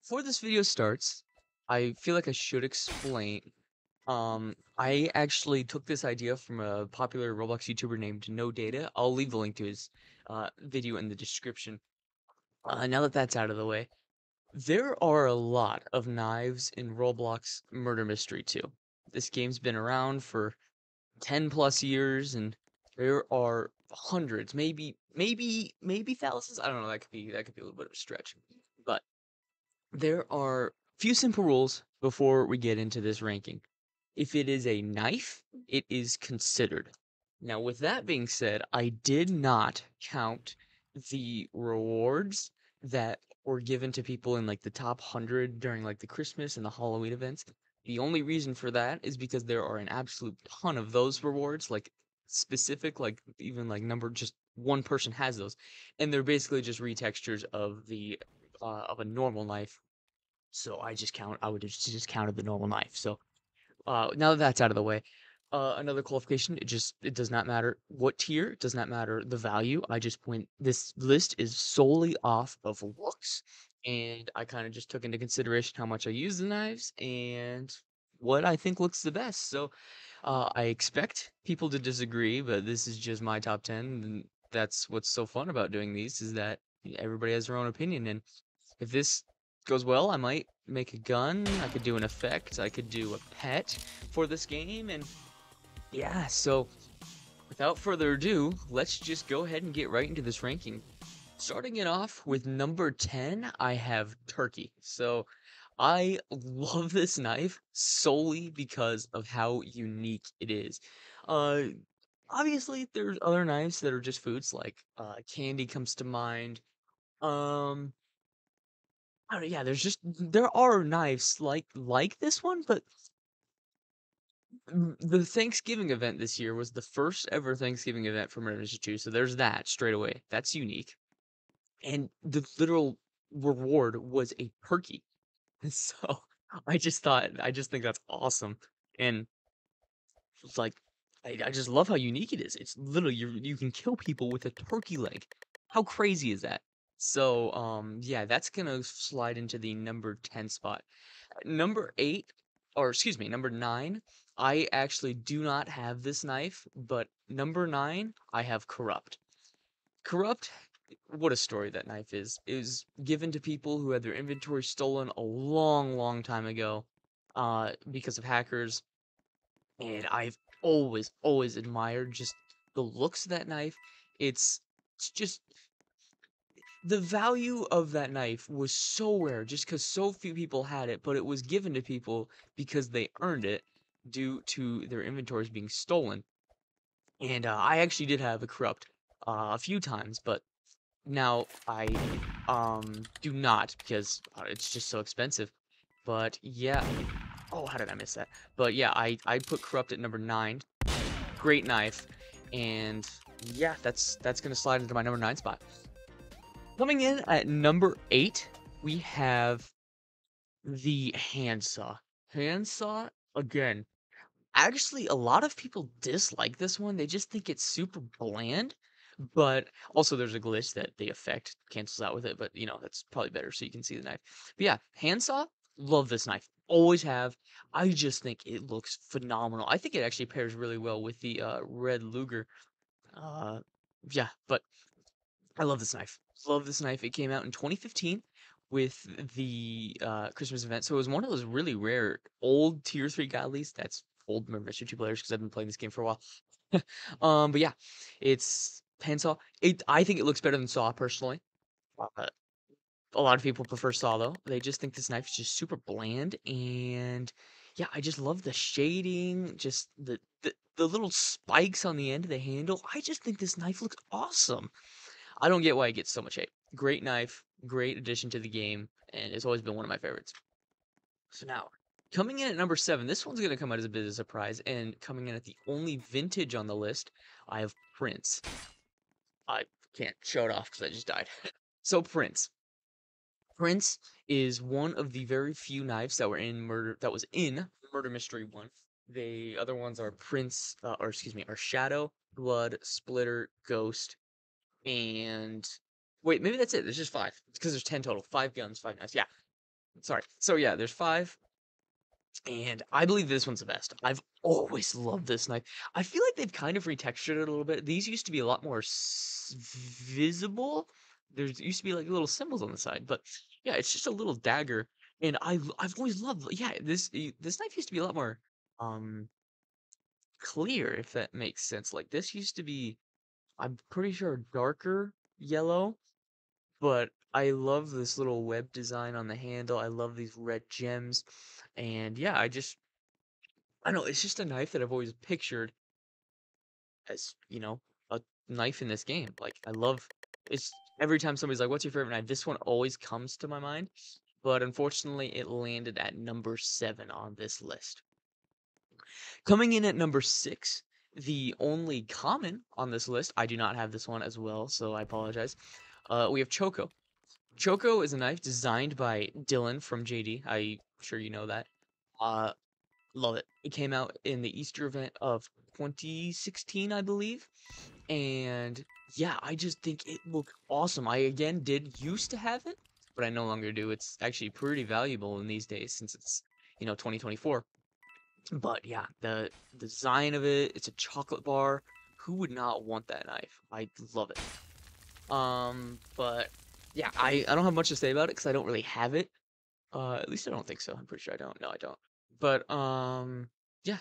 Before this video starts, I feel like I should explain. I actually took this idea from a popular Roblox YouTuber named No Data. I'll leave the link to his video in the description. Now that that's out of the way, there are a lot of knives in Roblox Murder Mystery 2. This game's been around for 10 plus years, and there are hundreds, maybe thousands. I don't know. That could be a little bit of a stretch, but there are few simple rules before we get into this ranking. If it is a knife, it is considered. Now, with that being said, I did not count the rewards that were given to people in like the top 100 during like the Christmas and the Halloween events. The only reason for that is because there are an absolute ton of those rewards, like specific, like even like number, just one person has those, and they're basically just retextures of the of a normal knife. So I would have just counted the normal knife. So now that that's out of the way, another qualification, it does not matter what tier, it does not matter the value. I just went, this list is solely off of looks, and I kind of just took into consideration how much I use the knives and what I think looks the best. So I expect people to disagree, but this is just my top 10, and that's what's so fun about doing these is that everybody has their own opinion, and if this goes well, I might make a gun, I could do an effect, I could do a pet for this game, and yeah, so without further ado, let's just go ahead and get right into this ranking. Starting it off with number 10, I have turkey. So I love this knife solely because of how unique it is. Uh, Obviously, there's other knives that are just foods, like candy comes to mind. Um, I don't know, yeah, there are knives like this one, but the Thanksgiving event this year was the first ever Thanksgiving event for Murder Mystery 2, so there's that straight away. That's unique. And the literal reward was a turkey. So I just think that's awesome. And it's like I just love how unique it is. It's literally you can kill people with a turkey leg. How crazy is that? So yeah, that's gonna slide into the number 10 spot. Number 8, or excuse me, number 9, I actually do not have this knife, but number 9, I have Corrupt. Corrupt, what a story that knife is. It was given to people who had their inventory stolen a long, long time ago, because of hackers, and I've always admired just the looks of that knife. It's just the value of that knife was so rare just because so few people had it, but it was given to people because they earned it due to their inventories being stolen. And I actually did have a corrupt a few times, but now I do not because it's just so expensive. But yeah, oh, how did I miss that? But yeah, I put corrupt at number 9. Great knife, and yeah, that's gonna slide into my number 9 spot. Coming in at number 8, we have the handsaw. Handsaw, again, actually, a lot of people dislike this one. They just think it's super bland. But also, there's a glitch that the effect cancels out with it. But, that's probably better so you can see the knife. But yeah, handsaw, love this knife. Always have. I just think it looks phenomenal. I think it actually pairs really well with the red Luger. Uh, yeah, but I love this knife. Love this knife. It came out in 2015 with the Christmas event. So it was one of those really rare old tier 3 godlies. That's old Mystery 2 players because I've been playing this game for a while. But yeah, it's handsaw. I think it looks better than saw personally. Uh, a lot of people prefer saw though. They just think this knife is just super bland, and yeah, I just love the shading, just the little spikes on the end of the handle. I just think this knife looks awesome. I don't get why it gets so much hate. Great knife, great addition to the game, and it's always been one of my favorites. So now, coming in at number 7, this one's going to come out as a bit of a surprise, and coming in at the only vintage on the list, I have Prince. I can't show it off because I just died. So Prince. Prince is one of the very few knives that was in Murder Mystery 1. The other ones are Prince, or excuse me, are Shadow, Blood, Splitter, Ghost, and wait, maybe that's it. There's just 5. It's because there's 10 total. 5 guns, 5 knives. Yeah. Sorry. So yeah, there's 5. And I believe this one's the best. I've always loved this knife. I feel like they've kind of retextured it a little bit. These used to be a lot more visible. There used to be like little symbols on the side, but yeah, it's just a little dagger. And I've always loved, yeah, this knife used to be a lot more um clear, if that makes sense. Like this used to be, I'm pretty sure, darker yellow, but I love this little web design on the handle. I love these red gems. And yeah, I don't know, it's just a knife that I've always pictured as, a knife in this game. Like, I love it's every time somebody's like, "What's your favorite knife?" This one always comes to my mind, but unfortunately, it landed at number 7 on this list. Coming in at number 6, the only common on this list, I do not have this one as well, so I apologize. We have Choco. Choco is a knife designed by Dylan from JD. I'm sure you know that. Uh, Love it. It came out in the Easter event of 2016, I believe. And yeah, I just think it looked awesome. I again did used to have it, but I no longer do. It's actually pretty valuable in these days since it's, 2024. But yeah, the design of it, it's a chocolate bar. Who would not want that knife? I love it. But yeah, I don't have much to say about it because I don't really have it. At least I don't think so. I'm pretty sure I don't. No, I don't. But yeah.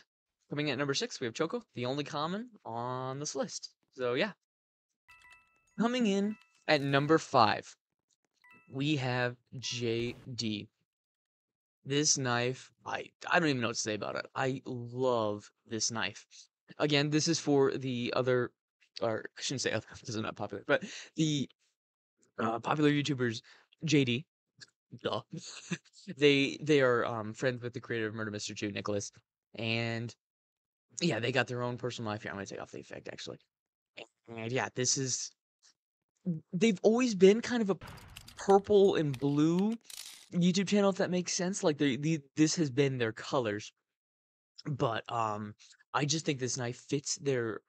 Coming at number 6, we have Choco, the only common on this list. So yeah. Coming in at number 5, we have JD. This knife, I don't even know what to say about it. I love this knife. Again, this is for the other, or I shouldn't say other, this is not popular, but the popular YouTubers JD. Duh. They are friends with the creator of Murder Mr. 2, Nikilis, and yeah, they got their own personal knife here. I'm gonna take off the effect actually. And yeah, they've always been kind of a purple and blue YouTube channel, if that makes sense. Like this has been their colors, but I just think this knife fits their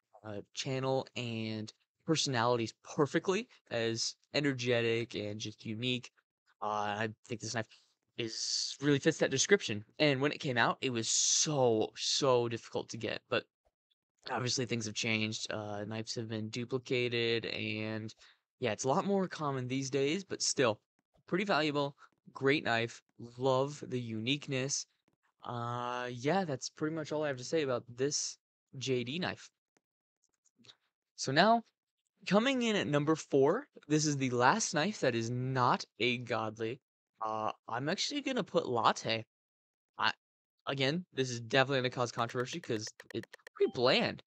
channel and personalities perfectly as energetic and just unique. I think this knife is really fits that description. And when it came out, it was so difficult to get, but obviously things have changed. Knives have been duplicated, and yeah, it's a lot more common these days, but still pretty valuable. Great knife. Love the uniqueness. Yeah, that's pretty much all I have to say about this JD knife. So now, coming in at number 4, this is the last knife that is not a godly. I'm actually gonna put Latte. I Again, this is definitely gonna cause controversy because it's pretty bland.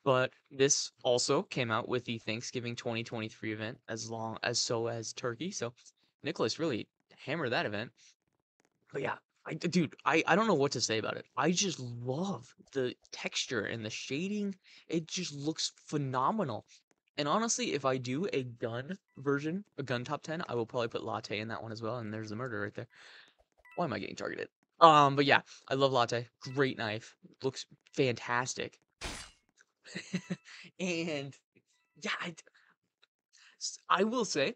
But this also came out with the Thanksgiving 2023 event, as long as so as Turkey. So Nicholas really hammered that event. But yeah, dude, I don't know what to say about it. I just love the texture and the shading. It just looks phenomenal. And honestly, if I do a gun version, a gun top 10, I will probably put Latte in that one as well. And there's the murder right there. Why am I getting targeted? But yeah, I love Latte. Great knife. Looks fantastic. And yeah, I will say,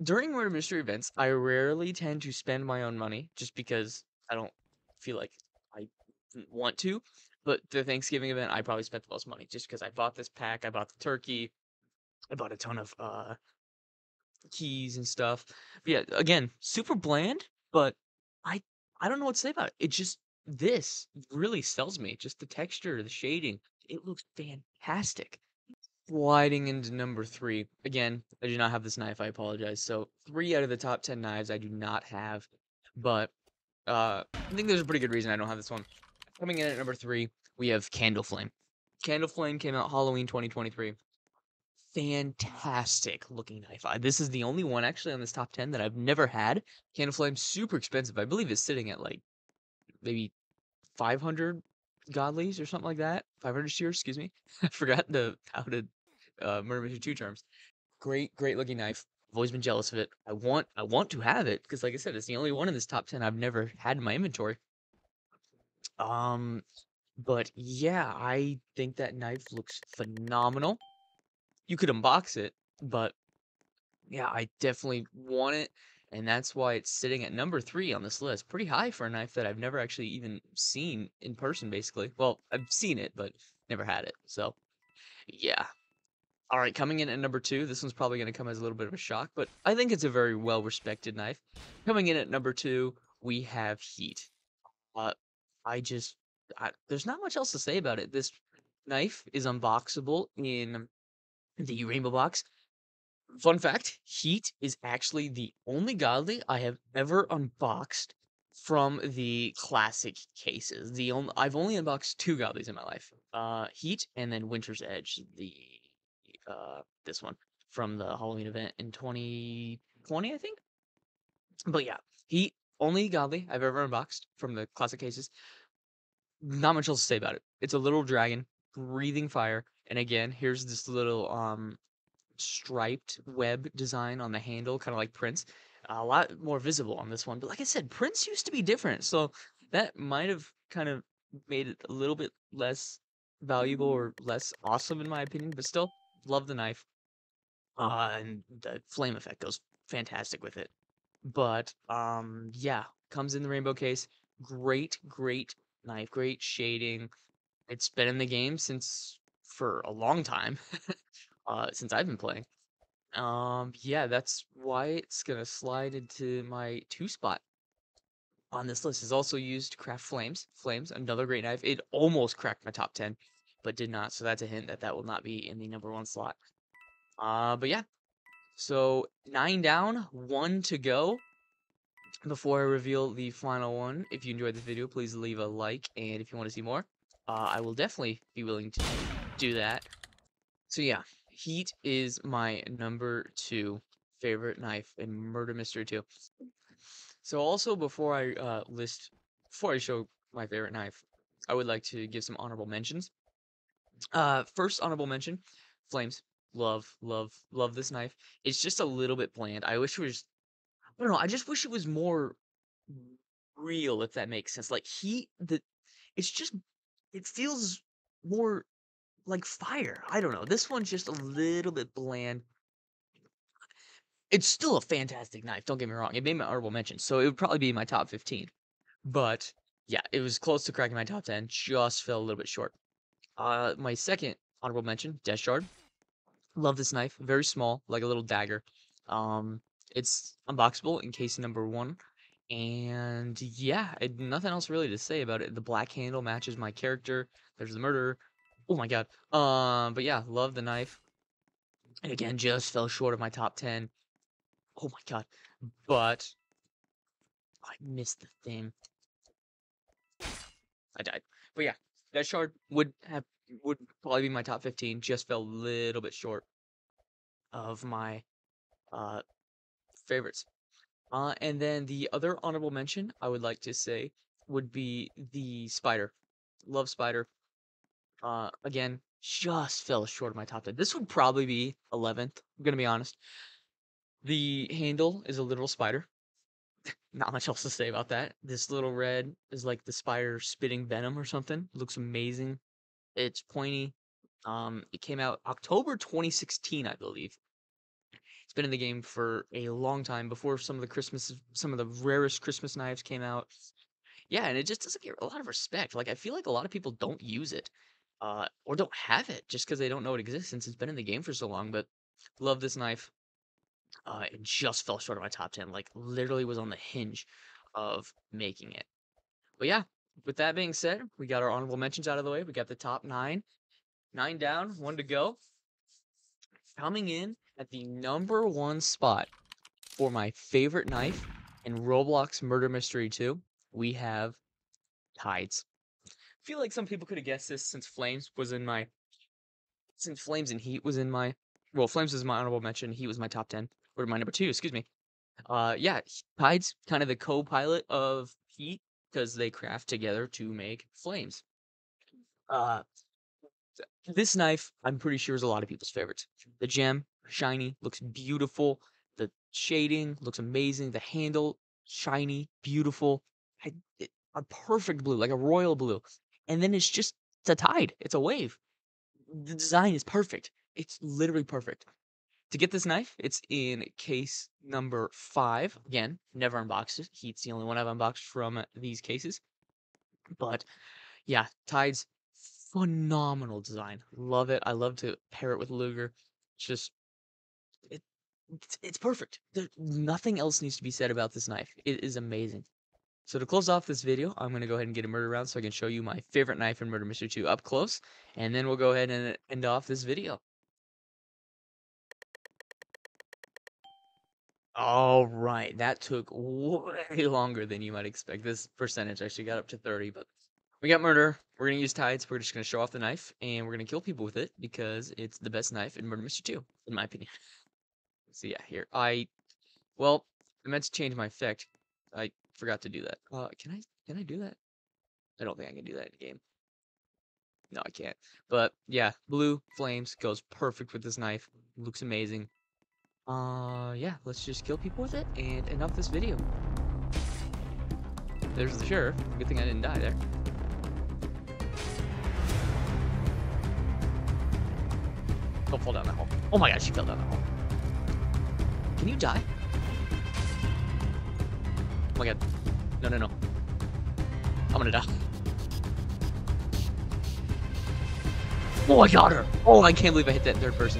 during murder mystery events, I rarely tend to spend my own money just because I don't feel like I want to. But the Thanksgiving event, I probably spent the most money just because I bought this pack, I bought the turkey, I bought a ton of keys and stuff. But yeah, again, super bland, but I I don't know what to say about it. It just this really sells me. Just the texture, the shading. It looks fantastic. Sliding into number 3. Again, I do not have this knife, I apologize. So 3 out of the top 10 knives I do not have. But I think there's a pretty good reason I don't have this one. Coming in at number 3, we have Candle Flame. Candle Flame came out Halloween 2023. Fantastic looking knife. This is the only one actually on this top 10 that I've never had. Candle Flame, super expensive. I believe it's sitting at like maybe 500 godlies or something like that. 500 shears, excuse me. I forgot how to Murder Mystery 2 terms. Great looking knife. I've always been jealous of it. I want to have it because, like I said, it's the only one in this top 10 I've never had in my inventory. Um, but yeah, I think that knife looks phenomenal. You could unbox it, but yeah, I definitely want it. and that's why it's sitting at number 3 on this list. Pretty high for a knife that I've never actually even seen in person, basically. Well, I've seen it, but never had it. So, yeah. All right, coming in at number 2, this one's probably going to come as a little bit of a shock, but I think it's a very well-respected knife. Coming in at number 2, we have Heat. Uh, I just, there's not much else to say about it. This knife is unboxable in the Rainbow Box. Fun fact, Heat is actually the only godly I have ever unboxed from the classic cases. I've only unboxed 2 godlies in my life. Heat and then Winter's Edge, this one from the Halloween event in 2020, I think. But yeah, Heat, only godly I've ever unboxed from the classic cases. Not much else to say about it. It's a little dragon breathing fire, and again, here's this little striped web design on the handle, kind of like Prince. A lot more visible on this one, but like I said, Prince used to be different, so that might have kind of made it a little bit less valuable or less awesome in my opinion, but still, love the knife. And the flame effect goes fantastic with it. But yeah, comes in the rainbow case. Great, great knife, great shading. It's been in the game since for a long time, since I've been playing. Yeah, that's why it's gonna slide into my 2 spot on this list. Is also used to craft flames. Flames, another great knife. It almost cracked my top 10, but did not. So that's a hint that that will not be in the number 1 slot. But yeah. So 9 down, 1 to go. Before I reveal the final one, if you enjoyed this video, please leave a like, and if you want to see more, I will definitely be willing to do that. So yeah, Heat is my number 2 favorite knife in Murder Mystery 2. So also before I show my favorite knife, I would like to give some honorable mentions. First honorable mention, Flames. Love, love, love this knife. It's just a little bit bland. I wish it was, I don't know, I just wish it was more real, if that makes sense. Like it's just, it feels more like fire. I don't know. This one's just a little bit bland. It's still a fantastic knife, don't get me wrong. It made my honorable mention, so it would probably be my top 15. But yeah, it was close to cracking my top 10, just fell a little bit short. My second honorable mention, Death Shard. Love this knife, very small, like a little dagger. Um, it's unboxable in case number 1. And yeah, nothing else really to say about it. The black handle matches my character. There's the murderer. Oh my god. But yeah, love the knife. And again, just fell short of my top 10. Oh my god. But I missed the thing. I died. But yeah, that shard would probably be my top 15. Just fell a little bit short of my uh favorites. And then the other honorable mention I would like to say would be the spider. Love spider. Again, just fell short of my top 10. This would probably be 11th. I'm gonna be honest. The handle is a literal spider. Not much else to say about that. This little red is like the spider spitting venom or something. Looks amazing. It's pointy. It came out October 2016, I believe. It's been in the game for a long time before some of the rarest Christmas knives came out. Yeah, and it just doesn't get a lot of respect. Like I feel like a lot of people don't use it, or don't have it just because they don't know it exists since it's been in the game for so long. But love this knife. It just fell short of my top 10. Like literally was on the hinge of making it. But yeah, with that being said, we got our honorable mentions out of the way. We got the top 9. 9 down, 1 to go. Coming in at the number 1 spot for my favorite knife in Roblox Murder Mystery 2, we have Tides. I feel like some people could have guessed this since Flames and Heat was in my, well, Flames was my honorable mention, Heat was my top 10, or my number 2, excuse me. Yeah, Tides kind of the co-pilot of Heat because they craft together to make Flames. Uh, This knife, I'm pretty sure, is a lot of people's favorites. The gem, shiny, looks beautiful. The shading looks amazing. The handle, shiny, beautiful. A perfect blue, like a royal blue. And then it's a tide. It's a wave. The design is perfect. It's literally perfect. To get this knife, it's in case number 5. Again, never unboxed it. Heat's the only one I've unboxed from these cases. But yeah, Tide's phenomenal design. Love it. I love to pair it with Luger. It's just it, it's perfect. Nothing else needs to be said about this knife. It is amazing. So to close off this video, I'm going to go ahead and get a murder round so I can show you my favorite knife in Murder Mystery 2 up close, and then we'll go ahead and end off this video. All right, that took way longer than you might expect. This percentage actually got up to 30, but we got murder. We're going to use tides. We're just going to show off the knife, and we're going to kill people with it because it's the best knife in Murder Mystery 2, in my opinion. So yeah, here. Well, I meant to change my effect. I forgot to do that. Can I do that? I don't think I can do that in game. No, I can't. But yeah, blue flames goes perfect with this knife. Looks amazing. Yeah, let's just kill people with it and end off this video. There's the sheriff. Good thing I didn't die there. Don't fall down that hole. Oh my god, she fell down that hole. Can you die? Oh my god. No, no, no. I'm gonna die. Oh, I got her! Oh, I can't believe I hit that in third person.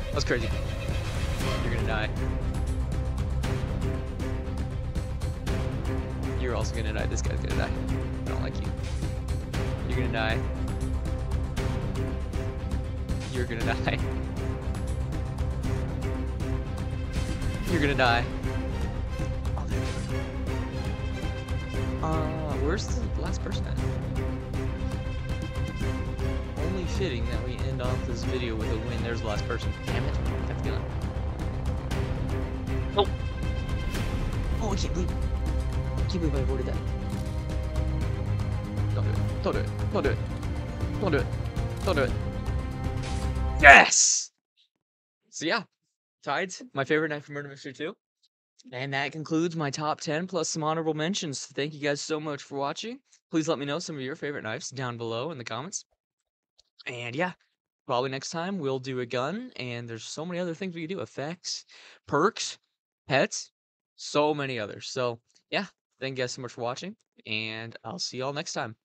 That was crazy. You're gonna die. You're also gonna die. This guy's gonna die. I don't like you. You're gonna die. You're gonna die. You're gonna die. Oh, there we go. Where's the last person at? Only fitting that we end off this video with a win. There's the last person. Damn it. That's gonna... Oh! Oh, I can't believe I avoided that. Don't do it. Don't do it. Don't do it. Don't do it. Don't do it. Yes! So yeah, Tides, my favorite knife from Murder Mystery 2. And that concludes my top 10 plus some honorable mentions. Thank you guys so much for watching. Please let me know some of your favorite knives down below in the comments. And yeah, probably next time we'll do a gun, and there's so many other things we can do. Effects, perks, pets, so many others. So yeah, thank you guys so much for watching, and I'll see y'all next time.